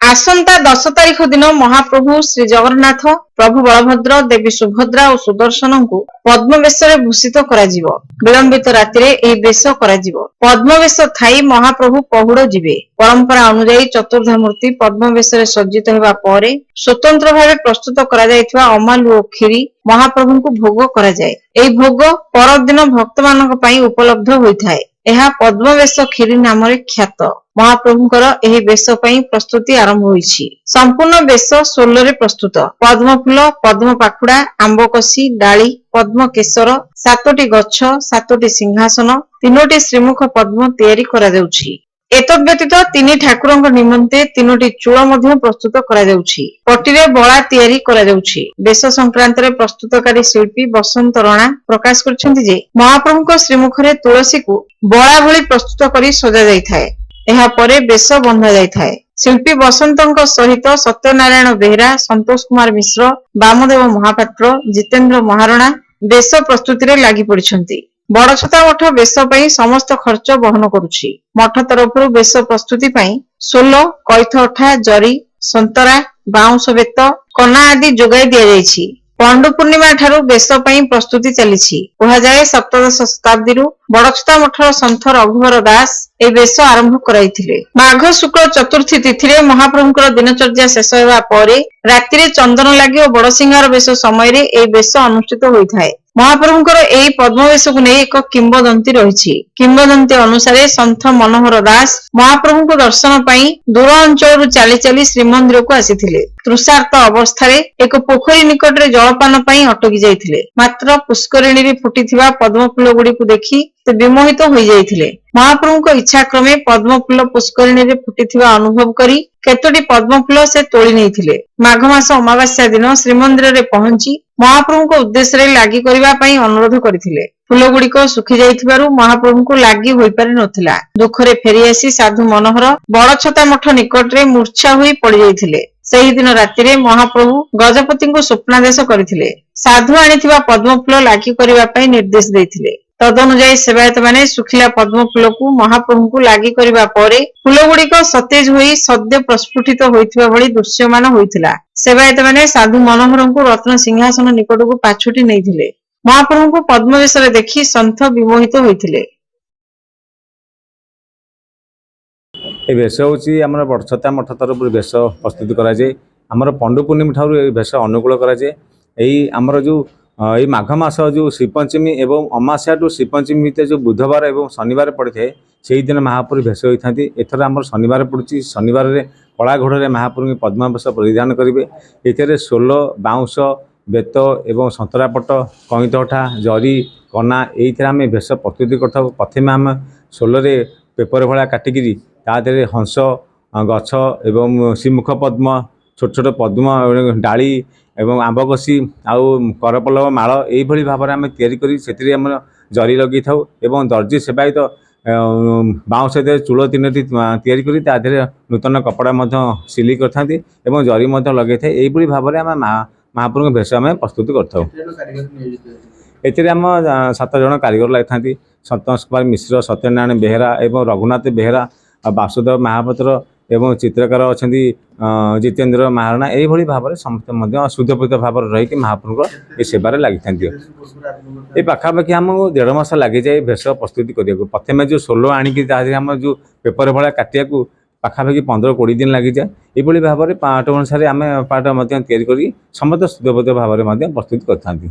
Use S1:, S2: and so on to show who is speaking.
S1: आसंता 10 तारिख दिन महाप्रभु श्री जगन्नाथ प्रभु बलभद्र देवी सुभद्रा और सुदर्शन को पद्मवेश भूषित कराजिवो। विलंबित राति एही बेश कराजिवो। पद्मवेश थाई महाप्रभु पहुड़ जिवे। परंपरा अनुसार चतुर्धा मूर्ति पद्मवेश सज्जित हेबा परे स्वतंत्र भावे प्रस्तुत करा जायथिबा अमालु और खीरी महाप्रभु को भोग करा जाय। एही भोग परदिन भक्त मानक पई उपलब्ध होइथाय। यह पद्मवेश खीरी नाम ख्यात। महाप्रभुଙ୍କର ଏହି ବେଶ ପାଇଁ ପ୍ରସ୍ତୁତି ଆରମ୍ଭ ହୋଇଛି। ସମ୍ପୂର୍ଣ୍ଣ ବେଶ 16ରେ ପ୍ରସ୍ତୁତ। ପଦ୍ମ ଫୁଲ, ପଦ୍ମ ପାଖୁଡା, ଆମ୍ବକଷି, ଡାଳି, ପଦ୍ମ କେଶର, 7ଟି ଗଛ, 7ଟି ସିଂହାସନ, 3ଟି ଶ୍ରୀମୁଖ ପଦ୍ମ ତିଆରି କରାଯାଉଛି। ଏତଦ୍ ବ୍ୟତୀତ 3 ଠାକୁରଙ୍କ ନିମନ୍ତେ 3ଟି ଚୂଳ ମଧ୍ୟ ପ୍ରସ୍ତୁତ କରାଯାଉଛି। ପଟିରେ ବଳା ତିଆରି କରାଯାଉଛି। ବେଶ ସଂକ୍ରାନ୍ତରେ ପ୍ରସ୍ତୁତକାରୀ ଶିଳ୍ପୀ ବସନ୍ତ ରଣା ପ୍ରକାଶ କରିଛନ୍ତି ଯେ ମହାପ୍ରଭୁଙ୍କ ଶ୍ରୀମୁଖରେ ତୁଳସୀକୁ ବଳା ଭଳି ପ୍ରସ୍ତୁତ କରି ସଜା ଯାଇଥାଏ। ଏହା ପରେ ବେଶ ବନ୍ଧା ଯାଇଥାଏ। ଶିଳ୍ପୀ ବସନ୍ତଙ୍କ ସହିତ ସତ୍ୟନାରାୟଣ ବେହେରା, ସନ୍ତୋଷ କୁମାର ମିଶ୍ର, ବାମଦେବ ମହାପାତ୍ର, ଜିତେନ୍ଦ୍ର ମହାରଣା ବେଶ ପ୍ରସ୍ତୁତିରେ ଲାଗି ପଡିଛନ୍ତି। ବଡଛତା ମଠ ବେଶ ପାଇଁ ସମସ୍ତ ଖର୍ଚ୍ଚ ବହନ କରୁଛି। ମଠ ତରଫରୁ ବେଶ ପ୍ରସ୍ତୁତି ପାଇଁ ସୋଲ, କଇଥ ଅଠା, ଜରି, ସନ୍ତରା, ବାଉଁଶ ବେତ, କନା ଆଦି ଯୋଗାଇ ଦିଆଯାଇଛି। ପଣ୍ଡୁ ପୂର୍ଣ୍ଣିମା ଠାରୁ ବେଶ ପାଇଁ ପ୍ରସ୍ତୁତି ଚାଲିଛି। କୁହାଯାଏ ସପ୍ତଦଶ ଶତାବ୍ଦୀରୁ ବଡଛତା ମଠର ସନ୍ଥ ରଘୁବର ଦାସ ଏହି ବେଶ ଆରମ୍ଭ କରାଇଥିଲେ। ମାଘ ଶୁକ୍ଳ ଚତୁର୍ଥୀ ତିଥିରେ ମହାପ୍ରଭୁଙ୍କର ଦିନଚର୍ଯ୍ୟା ଶେଷ ହେବା ପରେ ରାତିରେ ଚନ୍ଦନ ଲାଗି ଓ ବଡସିଂହାର ବେଶ ସମୟରେ ଏହି ବେଶ ଅନୁଷ୍ଠିତ ହୋଇଥାଏ। ମହାପ୍ରଭୁଙ୍କର ଏହି ପଦ୍ମବେଶକୁ ନେଇ ଏକ କିମ୍ବଦନ୍ତୀ ରହିଛି। କିମ୍ବଦନ୍ତୀ ଅନୁସାରେ ସନ୍ଥ ମନୋହର ଦାସ ମହାପ୍ରଭୁଙ୍କ ଦର୍ଶନ ପାଇଁ ଦୂର ଅଞ୍ଚଳରୁ ଚାଲି ଚାଲି ଶ୍ରୀମନ୍ଦିରକୁ ଆସିଥିଲେ। ତୃଷାର୍ତ୍ତ ଅବସ୍ଥାରେ ଏକ ପୋଖରୀ ନିକଟରେ ଜଳପାନ ପାଇଁ ଅଟକି ଯାଇଥିଲେ। ମାତ୍ର ପୁଷ୍କରିଣୀରେ ଫୁଟିଥିବା ପଦ୍ମ ଫୁଲ ଗୁଡିକୁ ଦେଖି ସେ ବିମୋହିତ ହୋଇଯାଇଥିଲେ। ମହାପ୍ରଭୁଙ୍କ ଇଚ୍ଛାକ୍ରମେ ପଦ୍ମ ଫୁଲ ପୁଷ୍କରିଣୀରେ ଫୁଟିଥିବା ଅନୁଭବ କରି କେତୋଟି ପଦ୍ମ ଫୁଲ ସେ ତୋଳି ନେଇଥିଲେ। ମାଘ ମାସ ଅମାବାସ୍ୟା ଦିନ ଶ୍ରୀମନ୍ଦିରରେ ପହଞ୍ଚି ମହାପ୍ରଭୁଙ୍କ ଉଦ୍ଦେଶ୍ୟରେ ଲାଗି କରିବା ପାଇଁ ଅନୁରୋଧ କରିଥିଲେ। ଫୁଲ ଗୁଡିକ ଶୁଖି ଯାଇଥିବାରୁ ମହାପ୍ରଭୁଙ୍କୁ ଲାଗି ହୋଇପାରି ନଥିଲା। ଦୁଃଖରେ ଫେରିଆସି ସାଧୁ ମନୋହର ବଡଛତା ମଠ ନିକଟରେ ମୂର୍ଚ୍ଛା ହୋଇ ପଡିଯାଇଥିଲେ। ସେହିଦିନ ରାତିରେ ମହାପ୍ରଭୁ ଗଜପତିଙ୍କୁ ସ୍ୱପ୍ନାଦେଶ କରିଥିଲେ। ସାଧୁ ଆଣିଥିବା ପଦ୍ମ ଫୁଲ ଲାଗି କରିବା ପାଇଁ ନିର୍ଦ୍ଦେଶ ଦେଇଥିଲେ। ତଦନୁଯାୟୀ ସେବାୟତମାନେ ଶୁଖିଲା ପଦ୍ମ ଫୁଲକୁ ମହାପ୍ରଭୁଙ୍କୁ ଲାଗି କରିବା ପରେ ଫୁଲ ଗୁଡିକ ସତେଜ ହୋଇ ସଦ୍ୟ ପ୍ରସ୍ଫୁଟିତ ହୋଇଥିବା ଭଳି ଦୃଶ୍ୟମାନ ହୋଇଥିଲା। ସେବାୟତମାନେ ସାଧୁ ମନୋହରଙ୍କୁ ରତ୍ନ ସିଂହାସନ ନିକଟକୁ ପାଛୋଟି ନେଇଥିଲେ। ମହାପ୍ରଭୁଙ୍କୁ ପଦ୍ମବେଶରେ ଦେଖି ସନ୍ଥ ବିମୋହିତ ହୋଇଥିଲେ।
S2: ଏ ବେଶ ହେଉଛି ଆମର ବଡ଼ଛତା ମଠ ତରଫରୁ ବେଶ ପ୍ରସ୍ତୁତି କରାଯାଏ। ଆମର ପଣ୍ଡୁ ପୂର୍ଣ୍ଣିମା ଠାରୁ ଏ ବେଶ ଅନୁକୂଳ କରାଯାଏ। ଏଇ ଆମର ଯେଉଁ ଏଇ ମାଘ ମାସ ଯେଉଁ ଶ୍ରୀପଞ୍ଚମୀ ଏବଂ ଅମାସ୍ୟାଠୁ ଶ୍ରୀପଞ୍ଚମୀ ଭିତରେ ଯେଉଁ ବୁଧବାର ଏବଂ ଶନିବାର ପଡ଼ିଥାଏ ସେହିଦିନ ମହାପ୍ରଭୁ ବେଶ ହୋଇଥାନ୍ତି। ଏଥର ଆମର ଶନିବାର ପଡ଼ୁଛି। ଶନିବାରରେ କଳା ଘୋଡ଼ରେ ମହାପ୍ରଭୁ ପଦ୍ମବେଶ ପରିଧାନ କରିବେ। ଏଥିରେ ସୋଲ, ବାଉଁଶ, ବେତ ଏବଂ ସନ୍ତରାପଟ, କଇଁଥ ଅଠା, ଜରି, କନା ଏଇଥିରେ ଆମେ ବେଶ ପ୍ରସ୍ତୁତି କରିଥାଉ। ପ୍ରଥମେ ଆମେ ସୋଲରେ ପେପର ଭଳିଆ କାଟିକିରି ତା ଦେହରେ ହଂସ, ଗଛ ଏବଂ ଶ୍ରୀମୁଖ ପଦ୍ମ, ଛୋଟ ଛୋଟ ପଦ୍ମ, ଡାଳି ଏବଂ ଆମ୍ବକଷି ଆଉ କରପଲବ ମାଳ ଏଇଭଳି ଭାବରେ ଆମେ ତିଆରି କରି ସେଥିରେ ଆମର ଜରି ଲଗେଇଥାଉ ଏବଂ ଦର୍ଜୀ ସେବାୟତ ବାଉଁଶ ଦେହରେ ଚୂଳ 3ଟି ତିଆରି କରି ତା ଦେହରେ ନୂତନ କପଡ଼ା ମଧ୍ୟ ସିଲେଇ କରିଥାନ୍ତି ଏବଂ ଜରି ମଧ୍ୟ ଲଗେଇଥାଏ। ଏଇଭଳି ଭାବରେ ଆମେ ମହାପ୍ରଭୁଙ୍କ ବେଶ ଆମେ ପ୍ରସ୍ତୁତି କରିଥାଉ। ଏଥିରେ ଆମ 7 ଜଣ କାରିଗର ଲାଗିଥାନ୍ତି। ସନ୍ତୋଷ କୁମାର ମିଶ୍ର, ସତ୍ୟନାରାୟଣ ବେହେରା ଏବଂ ରଘୁନାଥ ବେହେରା, ବାସୁଦେବ ମହାପାତ୍ର ଏବଂ ଚିତ୍ରକାର ଅଛନ୍ତି ଜିତେନ୍ଦ୍ର ମହାରଣା। ଏଇଭଳି ଭାବରେ ସମସ୍ତେ ମଧ୍ୟ ସୁଦପିତ ଭାବରେ ରହିକି ମହାପ୍ରଭୁଙ୍କ ଏ ସେବାରେ ଲାଗିଥାନ୍ତି। ଏ ପାଖାପାଖି ଆମକୁ 1.5 ମାସ ଲାଗିଯାଏ ବେଶ ପ୍ରସ୍ତୁତି କରିବାକୁ। ପ୍ରଥମେ ଯେଉଁ ସୋଲ ଆଣିକି ତା ଦେହରେ ଆମର ଯେଉଁ ପେପର ଭଳିଆ କାଟିବାକୁ ପାଖାପାଖି 15-20 ଦିନ ଲାଗିଯାଏ। ଏଇଭଳି ଭାବରେ ପାଟ ଅନୁସାରେ ଆମେ ପାଟ ମଧ୍ୟ ତିଆରି କରି ସମସ୍ତେ ସୁଦପିତ ଭାବରେ ମଧ୍ୟ ପ୍ରସ୍ତୁତି କରିଥାନ୍ତି।